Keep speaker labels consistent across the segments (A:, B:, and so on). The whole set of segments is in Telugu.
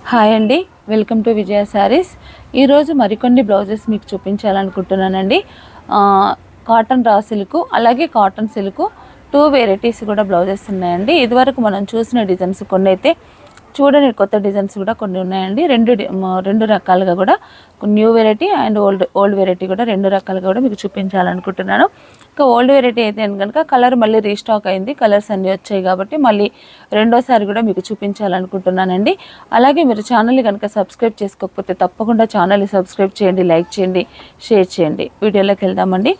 A: హాయ్ అండి, వెల్కమ్ టు విజయ శారీస్. ఈరోజు మరికొన్ని బ్లౌజెస్ మీకు చూపించాలనుకుంటున్నానండి. కాటన్ రా సిల్క్ అలాగే కాటన్ సిల్క్ 2 వెరైటీస్ కూడా బ్లౌజెస్ ఉన్నాయండి. ఇదివరకు మనం చూసిన డిజైన్స్ కొన్ని అయితే చూడని కొత్త డిజైన్స్ కూడా కొన్ని ఉన్నాయండి. రెండు రకాలుగా కూడా new variety and old variety కూడా రెండు రకాలుగా కూడా మీకు చూపించాలనుకుంటున్నాను. ఇంకా ఓల్డ్ వెరైటీ అయితే కనుక కలర్ మళ్ళీ రీస్టాక్ అయింది, కలర్స్ అన్నీ వచ్చాయి కాబట్టి మళ్ళీ రెండోసారి కూడా మీకు చూపించాలనుకుంటున్నానండి. అలాగే మీరు ఛానల్ని కనుక సబ్స్క్రైబ్ చేసుకోకపోతే తప్పకుండా ఛానల్ని సబ్స్క్రైబ్ చేయండి, లైక్ చేయండి, షేర్ చేయండి. వీడియోలోకి వెళ్దామండి.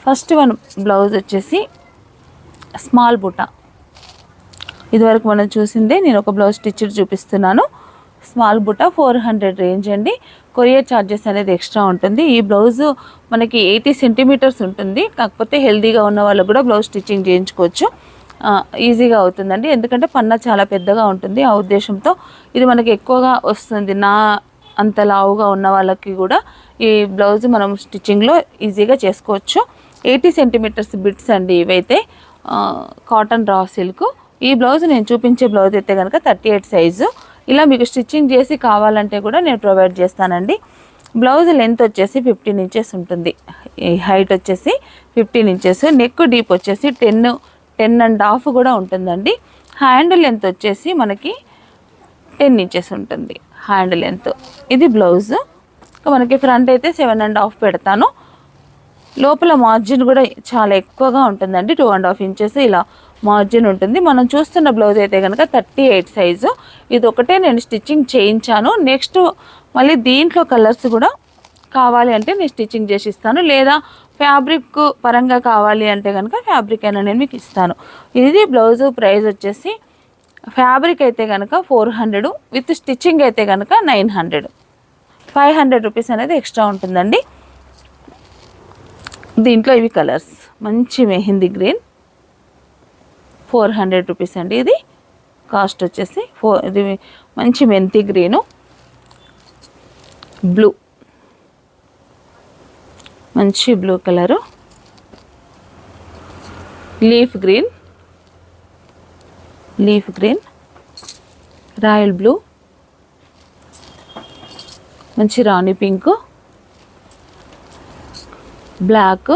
A: ఫస్ట్ వన్ బ్లౌజ్ వచ్చేసి స్మాల్ బుటా. ఇదివరకు మనం చూసిందే నేను ఒక బ్లౌజ్ స్టిచ్డ్ చూపిస్తున్నాను. స్మాల్ బుటా 400 రేంజ్ అండి. కొరియర్ ఛార్జెస్ అనేది ఎక్స్ట్రా ఉంటుంది. ఈ బ్లౌజు మనకి 80 సెంటీమీటర్స్ ఉంటుంది. కాకపోతే హెల్దీగా ఉన్న వాళ్ళకు కూడా బ్లౌజ్ స్టిచ్చింగ్ చేయించుకోవచ్చు, ఈజీగా అవుతుందండి. ఎందుకంటే పన్నా చాలా పెద్దగా ఉంటుంది. ఆ ఉద్దేశంతో ఇది మనకి ఎక్కువగా వస్తుంది. నా అంత లావుగా ఉన్న వాళ్ళకి కూడా ఈ బ్లౌజ్ మనం స్టిచ్చింగ్లో ఈజీగా చేసుకోవచ్చు. 80 సెంటీమీటర్స్ బిట్స్ అండి ఇవైతే. Cotton raw silk. ఈ బ్లౌజ్ నేను చూపించే బ్లౌజ్ అయితే కనుక 38 సైజు. ఇలా మీకు స్టిచ్చింగ్ చేసి కావాలంటే కూడా నేను ప్రొవైడ్ చేస్తానండి. బ్లౌజ్ లెంత్ వచ్చేసి 15 ఇంచెస్ ఉంటుంది. హైట్ వచ్చేసి 15 ఇంచెస్. నెక్ డీప్ వచ్చేసి 10.5 కూడా ఉంటుందండి. హ్యాండ్ లెంత్ వచ్చేసి మనకి 10 ఇంచెస్ ఉంటుంది హ్యాండ్ లెంత్. ఇది బ్లౌజ్. మనకి ఫ్రంట్ అయితే 7.5 పెడతాను. లోపల మార్జిన్ కూడా చాలా ఎక్కువగా ఉంటుందండి. 2.5 ఇంచెస్ ఇలా మార్జిన్ ఉంటుంది. మనం చూస్తున్న బ్లౌజ్ అయితే కనుక 38 సైజు. ఇది ఒకటే నేను స్టిచ్చింగ్ చేయించాను. నెక్స్ట్ మళ్ళీ దీంట్లో కలర్స్ కూడా కావాలి అంటే నేను స్టిచ్చింగ్ చేసి ఇస్తాను, లేదా ఫ్యాబ్రిక్ పరంగా కావాలి అంటే కనుక ఫ్యాబ్రిక్ అయినా నేను మీకు ఇస్తాను. ఇది బ్లౌజ్ ప్రైస్ వచ్చేసి ఫ్యాబ్రిక్ అయితే కనుక 400, విత్ స్టిచ్చింగ్ అయితే కనుక 900. 500 రూపీస్ అనేది ఎక్స్ట్రా ఉంటుందండి. దీంట్లో ఇవి కలర్స్. మంచి మెహందీ గ్రీన్ 400 రూపీస్ అండి. ఇది కాస్ట్ వచ్చేసి ఇది మంచి మెంతి గ్రీను, బ్లూ, మంచి blue colour, leaf green, royal blue, మంచి రాణి పింక్, బ్లాక్,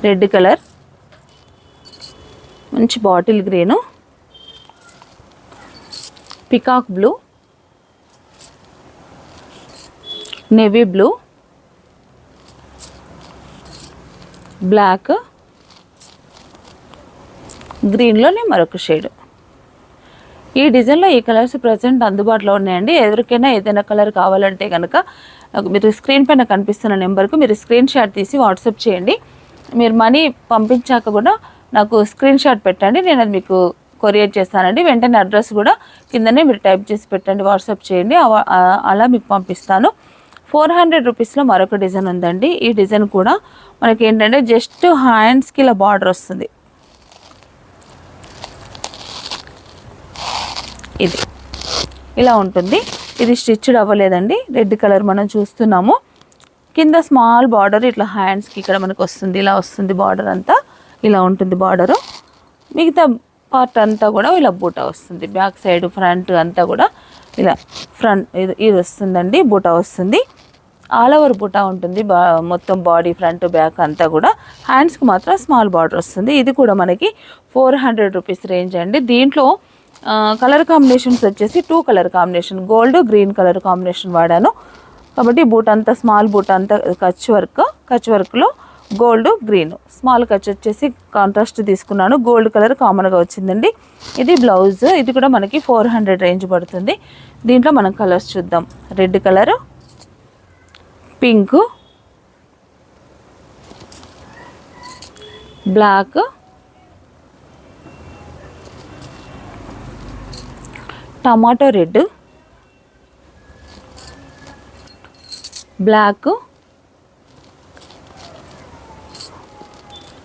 A: రెడ్ కలర్, మంచి bottle green, peacock blue, navy blue, black, గ్రీన్లోనే మరొక షేడ్. ఈ డిజైన్లో ఈ కలర్స్ ప్రజెంట్ అందుబాటులో ఉన్నాయండి. ఎవరికైనా ఏదైనా కలర్ కావాలంటే కనుక మీరు స్క్రీన్ పైన కనిపిస్తున్న నెంబర్కు మీరు స్క్రీన్ షాట్ తీసి వాట్సాప్ చేయండి. మీరు మనీ పంపించాక కూడా నాకు స్క్రీన్ షాట్ పెట్టండి, నేను అది మీకు కొరియర్ చేస్తానండి. వెంటనే అడ్రస్ కూడా కిందనే మీరు టైప్ చేసి పెట్టండి, వాట్సాప్ చేయండి, అలా మీకు పంపిస్తాను. 400 రూపీస్లో మరొక డిజైన్ ఉందండి. ఈ డిజైన్ కూడా మనకి ఏంటంటే జస్ట్ హ్యాండ్స్కి ఇలా బార్డర్ వస్తుంది. ఇది ఇలా ఉంటుంది. ఇది స్టిచ్డ్ అవ్వలేదండి. రెడ్ కలర్ మనం చూస్తున్నాము. కింద స్మాల్ బార్డర్ ఇట్లా హ్యాండ్స్కి ఇక్కడ మనకు వస్తుంది. ఇలా వస్తుంది బార్డర్ అంతా, ఇలా ఉంటుంది బార్డరు. మిగతా పార్ట్ అంతా కూడా ఇలా బూటా వస్తుంది. బ్యాక్ సైడ్ ఫ్రంట్ అంతా కూడా ఇలా ఇది వస్తుందండి, బూటా వస్తుంది. ఆల్ ఓవర్ బూటా ఉంటుంది మొత్తం బాడీ ఫ్రంట్ బ్యాక్ అంతా కూడా. హ్యాండ్స్కి మాత్రం స్మాల్ బార్డర్ వస్తుంది. ఇది కూడా మనకి 400 రూపీస్ రేంజ్ అండి. దీంట్లో కలర్ కాంబినేషన్స్ వచ్చేసి 2 colour combination, gold green colour combination వాడాను. కాబట్టి బూట్ అంతా స్మాల్ బూట్ అంతా కచ్ వర్క్లో గోల్డ్ గ్రీన్, స్మాల్ కచ్ వచ్చేసి కాంట్రాస్ట్ తీసుకున్నాను. గోల్డ్ కలర్ కామన్గా వచ్చిందండి. ఇది బ్లౌజ్. ఇది కూడా మనకి 400 రేంజ్ పడుతుంది. దీంట్లో మనం కలర్స్ చూద్దాం. Red colour, pink, black, tomato red, black,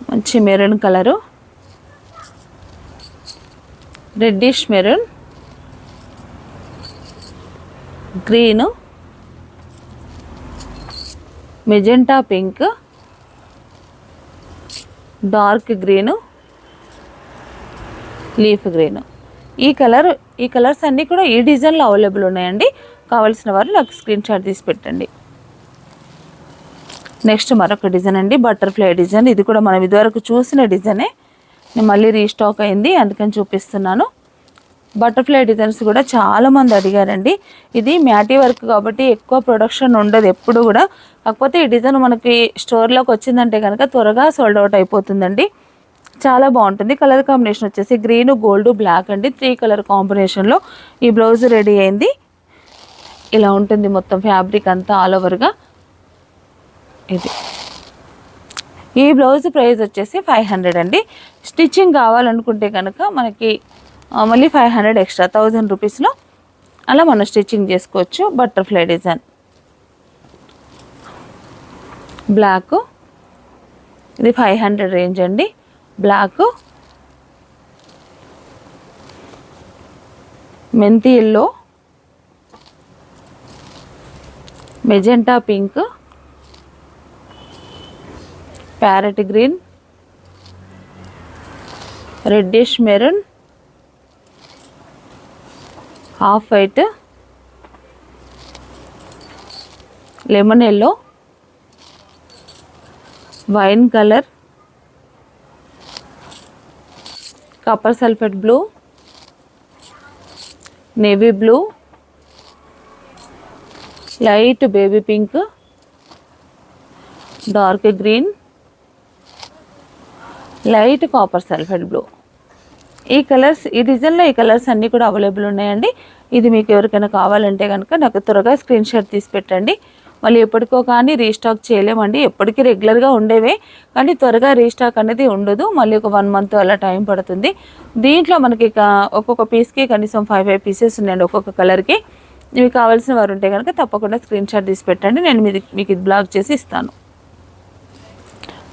A: మంచి maroon colour, reddish maroon, green, magenta pink, dark green, leaf green. ఈ కలర్స్ అన్నీ కూడా ఈ డిజైన్లో అవైలబుల్ ఉన్నాయండి. కావాల్సిన వారు నాకు స్క్రీన్ షాట్ తీసి పెట్టండి. నెక్స్ట్ మరొక డిజైన్ అండి, బటర్ఫ్లై డిజైన్. ఇది కూడా మనం ఇదివరకు చూసిన డిజైనే, నేను మళ్ళీ రీస్టాక్ అయింది అందుకని చూపిస్తున్నాను. బటర్ఫ్లై డిజైన్స్ కూడా చాలామంది అడిగారండి. ఇది మ్యాటీ వర్క్ కాబట్టి ఎక్కువ ప్రొడక్షన్ ఉండదు ఎప్పుడు కూడా. కాకపోతే ఈ డిజైన్ మనకి స్టోర్లోకి వచ్చిందంటే కనుక త్వరగా సోల్డ్ అవుట్ అయిపోతుందండి. చాలా బాగుంటుంది. కలర్ కాంబినేషన్ వచ్చేసి గ్రీన్, గోల్డ్, బ్లాక్ అండి. 3 కలర్ కాంబినేషన్లో ఈ బ్లౌజ్ రెడీ అయింది. ఇలా ఉంటుంది మొత్తం ఫ్యాబ్రిక్ అంతా ఆల్ ఓవర్గా. ఇది ఈ బ్లౌజ్ ప్రైస్ వచ్చేసి 500 అండి. స్టిచ్చింగ్ కావాలనుకుంటే కనుక మనకి మళ్ళీ 500 ఎక్స్ట్రా, 1000 రూపీస్లో అలా మనం స్టిచ్చింగ్ చేసుకోవచ్చు. బటర్ఫ్లై డిజైన్ బ్లాక్, ఇది 500 రేంజ్ అండి. బ్లాక్, మెంతి yellow, magenta pink, parrot green, reddish maroon, half white, lemon yellow, wine colour, copper sulphate blue, navy blue, light baby pink, dark green, light copper sulphate blue. ఈ కలర్స్, ఈ డిజైన్లో ఈ కలర్స్ అన్నీ కూడా అవైలబుల్ ఉన్నాయండి. ఇది మీకు ఎవరికైనా కావాలంటే కనుక నాకు త్వరగా స్క్రీన్ షాట్ తీసి పెట్టండి. మళ్ళీ ఎప్పటికో కానీ రీస్టాక్ చేయలేమండి. ఎప్పటికీ రెగ్యులర్గా ఉండేవే కానీ త్వరగా రీస్టాక్ అనేది ఉండదు. మళ్ళీ ఒక 1 మంత్ అలా టైం పడుతుంది. దీంట్లో మనకి ఒక్కొక్క పీస్కి కనీసం 5 పీసెస్ ఉన్నాయండి ఒక్కొక్క కలర్కి. ఇవి కావాల్సిన వారు ఉంటే కనుక తప్పకుండా స్క్రీన్ షాట్ తీసి పెట్టండి. నేను మీకు ఇది బ్లాక్ చేసి ఇస్తాను.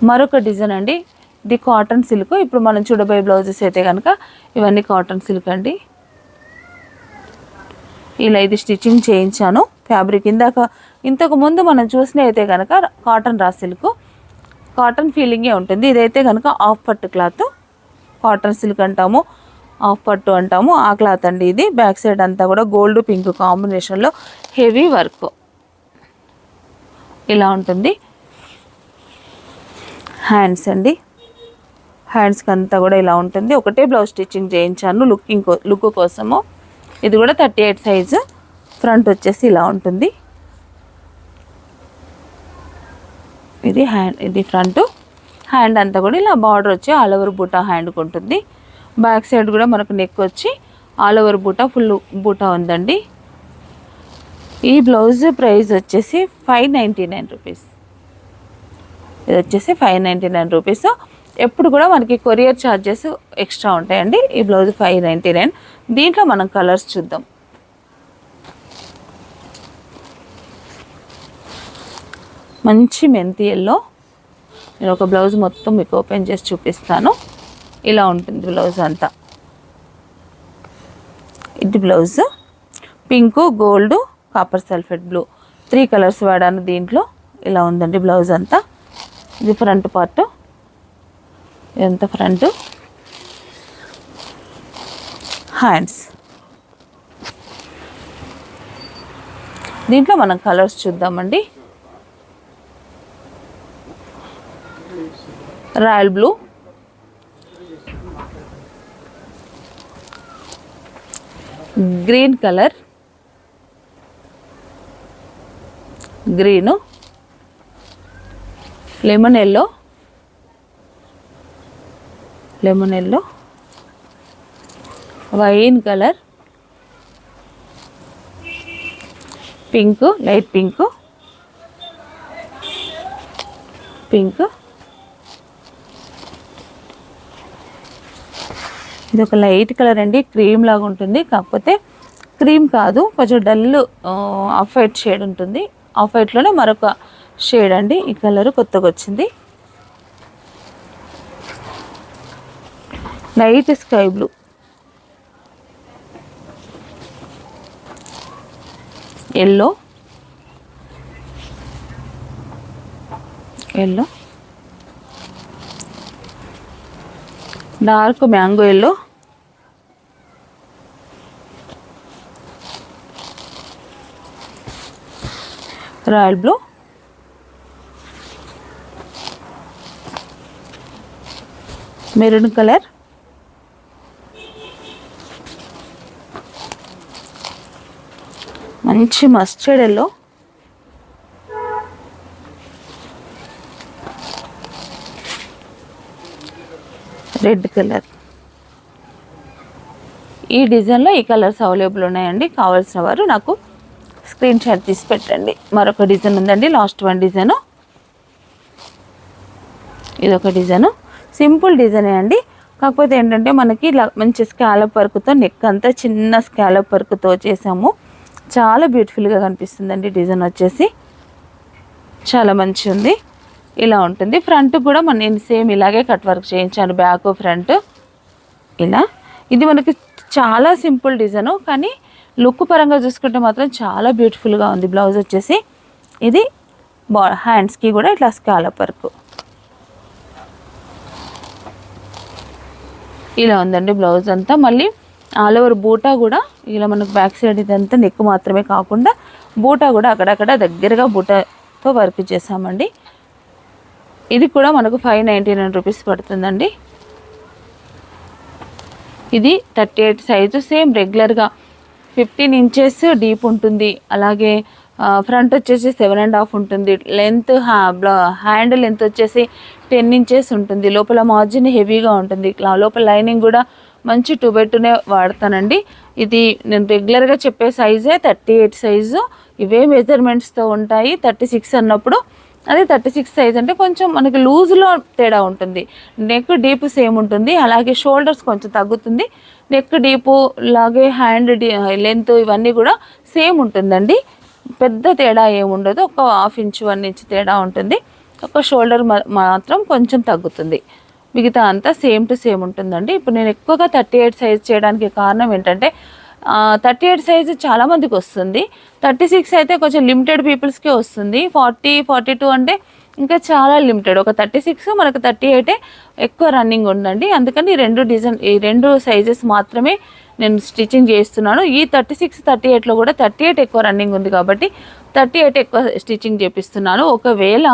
A: మరొక డిజైన్ అండి, ఇది కాటన్ సిల్క్. ఇప్పుడు మనం చూడబోయే బ్లౌజెస్ అయితే కనుక ఇవన్నీ కాటన్ సిల్క్ అండి. ఇలా ఇది స్టిచ్చింగ్ చేయించాను. ఫ్యాబ్రిక్ ఇంతకు ముందు మనం చూసిన అయితే కనుక కాటన్ రా సిల్క్, కాటన్ ఫీలింగే ఉంటుంది. ఇదైతే కనుక ఆఫ్ పట్టు క్లాత్, కాటన్ సిల్క్ అంటాము, ఆఫ్ పట్టు అంటాము. ఆ క్లాత్ అండి ఇది. బ్యాక్ సైడ్ అంతా కూడా గోల్డ్ పింక్ కాంబినేషన్లో హెవీ వర్క్ ఇలా ఉంటుంది. హ్యాండ్స్ అండి, హ్యాండ్స్కి అంతా కూడా ఇలా ఉంటుంది. ఒకటే బ్లౌజ్ స్టిచ్చింగ్ చేయించాను లుక్ కోసము. ఇది కూడా 38 సైజు. ఫ్రంట్ వచ్చేసి ఇలా ఉంటుంది. ఇది హ్యాండ్, ఇది ఫ్రంట్. హ్యాండ్ అంతా కూడా ఇలా బార్డర్ వచ్చి ఆల్ ఓవర్ బూటా హ్యాండ్కి ఉంటుంది. బ్యాక్ సైడ్ కూడా మనకు నెక్ వచ్చి ఆల్ ఓవర్ బూటా, ఫుల్ బూటా ఉందండి. ఈ బ్లౌజ్ ప్రైస్ వచ్చేసి 599 రూపీస్. ఇది వచ్చేసి 599 రూపీస్. ఎప్పుడు కూడా మనకి కొరియర్ ఛార్జెస్ ఎక్స్ట్రా ఉంటాయండి. ఈ బ్లౌజ్ 599. దీంట్లో మనం కలర్స్ చూద్దాం. మంచి మెంతి ఎల్లో. నేను ఒక బ్లౌజ్ మొత్తం మీకు ఓపెన్ చేసి చూపిస్తాను. ఇలా ఉంటుంది బ్లౌజ్ అంతా. ఇది blouse pink, gold, copper sulphate blue 3 colours వాడాను దీంట్లో. ఇలా ఉందండి బ్లౌజ్ అంతా. ఇది ఫ్రంట్ పార్ట్, ఇదంతా ఫ్రంట్. హ్యాండ్స్. దీంట్లో మనం కలర్స్ చూద్దామండి. Royal blue, green colour, green, lemon yellow, wine colour, pink, light pink, ఇది ఒక లైట్ కలర్ అండి. క్రీమ్ లాగా ఉంటుంది, కాకపోతే క్రీమ్ కాదు, కొంచెం డల్ ఆఫ్ వైట్ షేడ్ ఉంటుంది. ఆఫ్ వైట్లోనే మరొక షేడ్ అండి. ఈ కలర్ కొత్తగా వచ్చింది. Light sky blue, yellow, dark mango yellow, royal blue, maroon colour, మంచి మస్టర్డ్ ఎల్లో, రెడ్ కలర్. ఈ డిజైన్లో ఈ కలర్స్ అవైలబుల్ ఉన్నాయండి. కావాల్సిన వారు నాకు స్క్రీన్ షాట్ తీసి పెట్టండి. మరొక డిజైన్ ఉందండి, లాస్ట్ వన్ డిజైను. ఇదొక డిజైను, సింపుల్ డిజైనే అండి. కాకపోతే ఏంటంటే మనకి ఇలా మంచి స్కాలప్ వర్క్తో, నెక్ అంతా చిన్న స్కాలప్ వర్క్తో చేసాము. చాలా బ్యూటిఫుల్గా కనిపిస్తుందండి. డిజైన్ వచ్చేసి చాలా మంచి ఉంది. ఇలా ఉంటుంది. ఫ్రంట్ కూడా నేను సేమ్ ఇలాగే కట్ వర్క్ చేయించాను, బ్యాక్ ఫ్రంట్ ఇలా. ఇది మనకి చాలా సింపుల్ డిజైను, కానీ లుక్ పరంగా చూసుకుంటే మాత్రం చాలా బ్యూటిఫుల్గా ఉంది. బ్లౌజ్ వచ్చేసి ఇది హ్యాండ్స్కి కూడా ఇట్లా స్కాలప్ వర్క్ ఇలా ఉందండి బ్లౌజ్ అంతా. మళ్ళీ ఆల్ ఓవర్ బూటా కూడా ఇలా మనకు బ్యాక్ సైడ్ ఇదంతా నెక్ మాత్రమే కాకుండా బూటా కూడా అక్కడక్కడ దగ్గరగా బూటాతో వర్క్ చేసామండి. ఇది కూడా మనకు 599 రూపీస్ పడుతుందండి. ఇది 38 సైజు, సేమ్ రెగ్యులర్గా 15 ఇంచెస్ డీప్ ఉంటుంది. అలాగే ఫ్రంట్ వచ్చేసి 7.5 ఉంటుంది. లెంత్ హ్యాండ్ లెంత్ వచ్చేసి 10 ఇంచెస్ ఉంటుంది. లోపల మార్జిన్ హెవీగా ఉంటుంది. లోపల లైనింగ్ కూడా మంచి 2x2 వాడతానండి. ఇది నేను రెగ్యులర్గా చెప్పే సైజే 38 సైజు. ఇవే మెజర్మెంట్స్తో ఉంటాయి. 36 అన్నప్పుడు అది 36 సైజ్ అంటే కొంచెం మనకి లూజ్లో తేడా ఉంటుంది. నెక్ డీప్ సేమ్ ఉంటుంది. అలాగే షోల్డర్స్ కొంచెం తగ్గుతుంది. నెక్ డీపు అలాగే హ్యాండ్ లెంత్ ఇవన్నీ కూడా సేమ్ ఉంటుందండి. పెద్ద తేడా ఏముండదు. ఒక 1/2 ఇంచ్ 1 ఇంచ్ తేడా ఉంటుంది. ఒక షోల్డర్ మాత్రం కొంచెం తగ్గుతుంది. మిగతా అంతా సేమ్ టు సేమ్ ఉంటుందండి. ఇప్పుడు నేను ఎక్కువగా 38 సైజ్ చేయడానికి కారణం ఏంటంటే 38 సైజు చాలామందికి వస్తుంది. 36 అయితే కొంచెం లిమిటెడ్ పీపుల్స్కే వస్తుంది. 40, 42 అంటే ఇంకా చాలా లిమిటెడ్. ఒక 36 మనకు 38 ఎక్కువ రన్నింగ్ ఉందండి. అందుకని ఈ రెండు సైజెస్ మాత్రమే నేను స్టిచ్చింగ్ చేస్తున్నాను. ఈ 36, 38లో కూడా 38 ఎక్కువ రన్నింగ్ ఉంది కాబట్టి 38 ఎక్కువ స్టిచ్చింగ్ చేపిస్తున్నాను. ఒకవేళ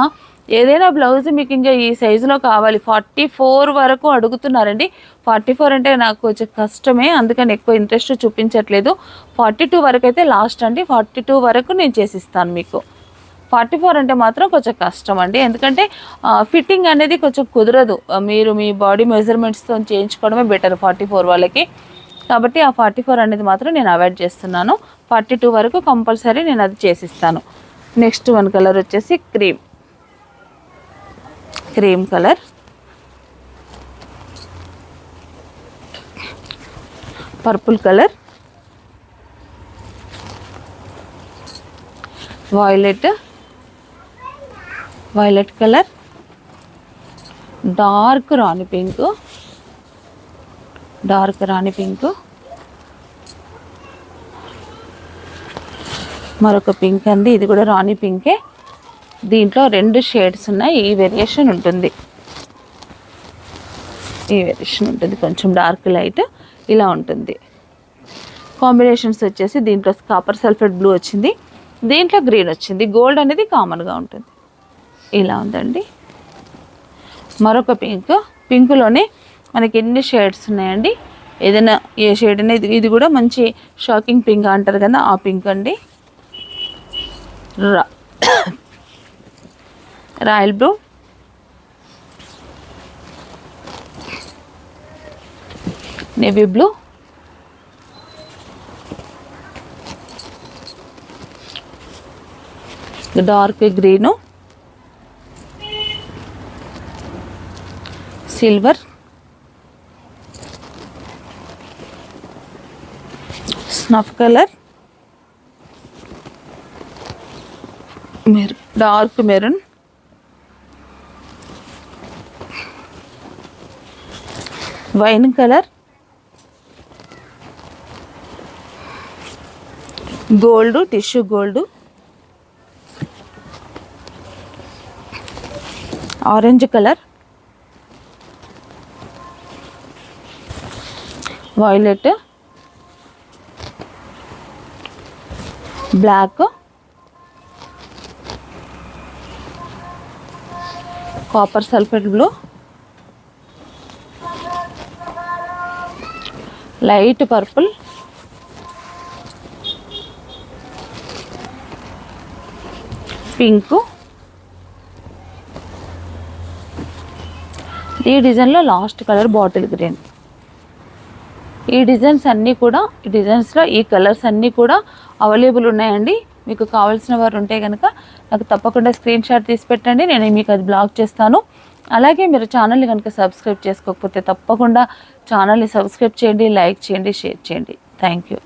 A: ఏదైనా బ్లౌజ్ మీకు ఇంకా ఈ సైజులో కావాలి, 44 వరకు అడుగుతున్నారండి. 44 అంటే నాకు కొంచెం కష్టమే, అందుకని ఎక్కువ ఇంట్రెస్ట్ చూపించట్లేదు. 42 వరకు అయితే లాస్ట్ అండి. 42 వరకు నేను చేసిస్తాను మీకు. 44 అంటే మాత్రం కొంచెం కష్టం అండి, ఎందుకంటే ఫిట్టింగ్ అనేది కొంచెం కుదరదు. మీరు మీ బాడీ మెజర్మెంట్స్తో చేయించుకోవడమే బెటర్ 44 వాళ్ళకి. కాబట్టి ఆ 44 అనేది మాత్రం నేను అవాయిడ్ చేస్తున్నాను. 42 వరకు కంపల్సరీ నేను అది చేసిస్తాను. నెక్స్ట్ వన్ కలర్ వచ్చేసి cream colour, purple colour, violet colour, dark రాణి పింక్, మరొక పింక్ అండి. ఇది కూడా రాణి పింకే. దీంట్లో 2 షేడ్స్ ఉన్నాయి. ఈ వేరియేషన్ ఉంటుంది, కొంచెం డార్క్ లైట్ ఇలా ఉంటుంది. కాంబినేషన్స్ వచ్చేసి దీంట్లో కాపర్ సల్ఫేట్ బ్లూ వచ్చింది, దీంట్లో గ్రీన్ వచ్చింది. గోల్డ్ అనేది కామన్గా ఉంటుంది. ఇలా ఉందండి. మరొక పింక్లోనే మనకి ఎన్ని షేడ్స్ ఉన్నాయండి. ఏదైనా ఏ షేడ్ అనేది, ఇది కూడా మంచి షాకింగ్ పింక్ అంటారు కదా, ఆ పింక్ అండి. Royal blue, navy blue, dark green, silver, snuff colour, dark maroon, wine colour, gold, tissue gold, orange colour, violet, black, copper sulphate blue, light purple, pink, ఈ డిజైన్లో లాస్ట్ కలర్ బాటిల్ గ్రీన్. ఈ డిజైన్స్ అన్నీ కూడా, ఈ డిజైన్స్లో ఈ కలర్స్ అన్నీ కూడా అవైలబుల్ ఉన్నాయండి. మీకు కావాల్సిన వారు ఉంటే కనుక నాకు తప్పకుండా స్క్రీన్ షాట్ తీసి పెట్టండి, నేను మీకు అది బ్లాక్ చేస్తాను. అలాగే మీరు ఛానల్ని కనుక సబ్స్క్రైబ్ చేసుకోకపోతే తప్పకుండా ఛానల్ని సబ్స్క్రైబ్ చేయండి, లైక్ చేయండి, షేర్ చేయండి. Thank you.